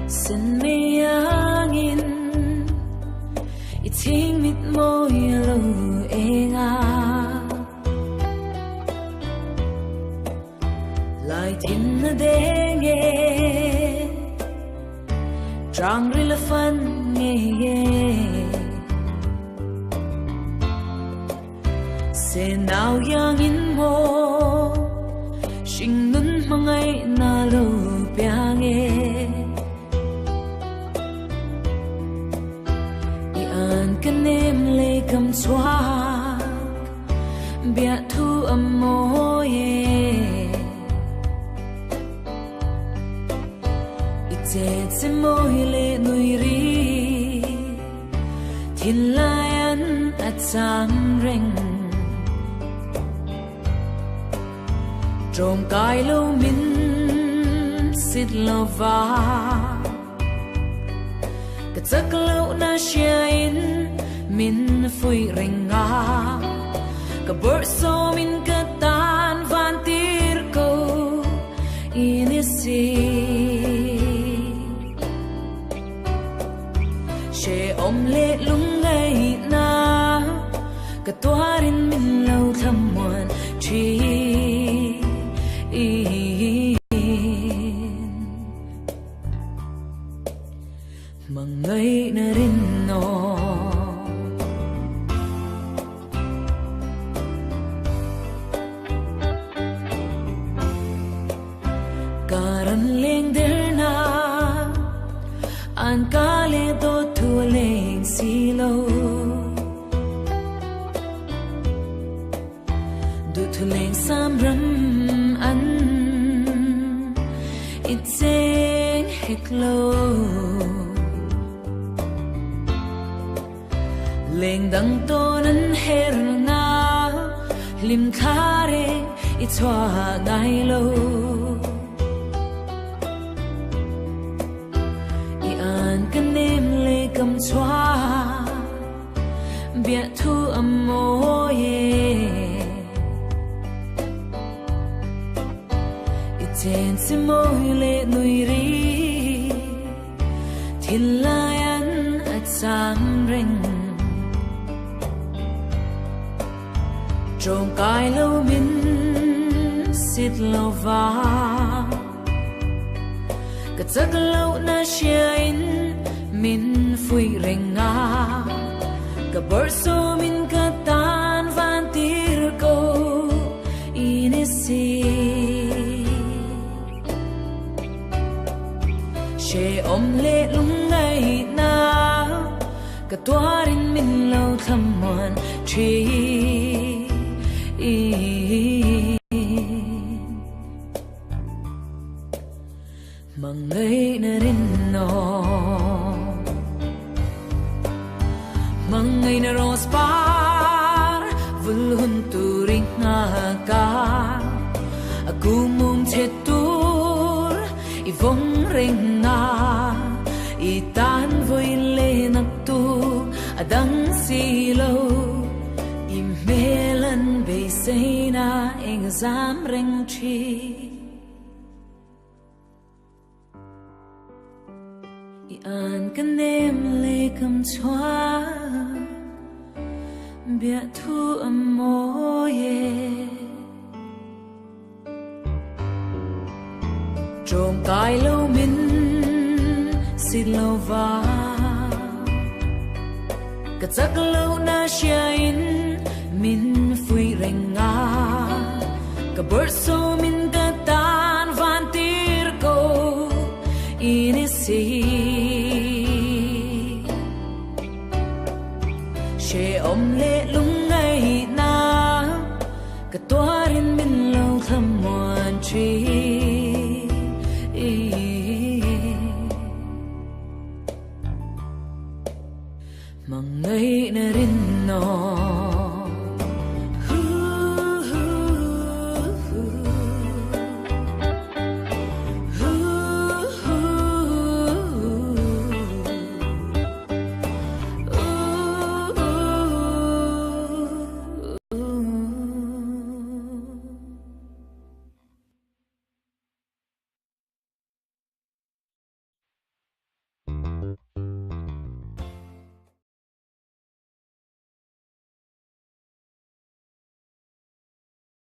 xin mi angin iting mit mo yelo enga lai tin na denge trang rila fan nge se now yang in mo sing nun mangai na lo piange i an kanem le kam swak bia thu amoye se moi le nui ri thin layan at sam reng trong kai lo min sit lo va ka chak lo na shain min fui renga ka bor so min ka tan van tir ko inisi om lệ lung ngay na cả toarin min lâu thầm muộn chi mà ngay na rin no karan leng der na an kale do leng silo du thu leng sam ram an itzeng heklo leng dang to nan her na lim thare itwa ngai lo i an kanem le kam chwa bia thu amoye iten se moi le nui ri thin layan at sam reng trong kai lo min sit lo va ka chak lo na shain min fui renga ka borso min ka tan van tir ko inisi she om le lung ngay na ka toarin min lo tham muan chi mangai na rin no mangai na ros par vulhun turing nga ka aku mong chetur ivong ring nga itan voi le nak tu adang silo imelan be seina eng zam reng chi an kanem le kam chwa bia thu amoye trong kai lo min sit lo va ka chak lo na shain min fui renga ka borso min ka tan van tir ko inisi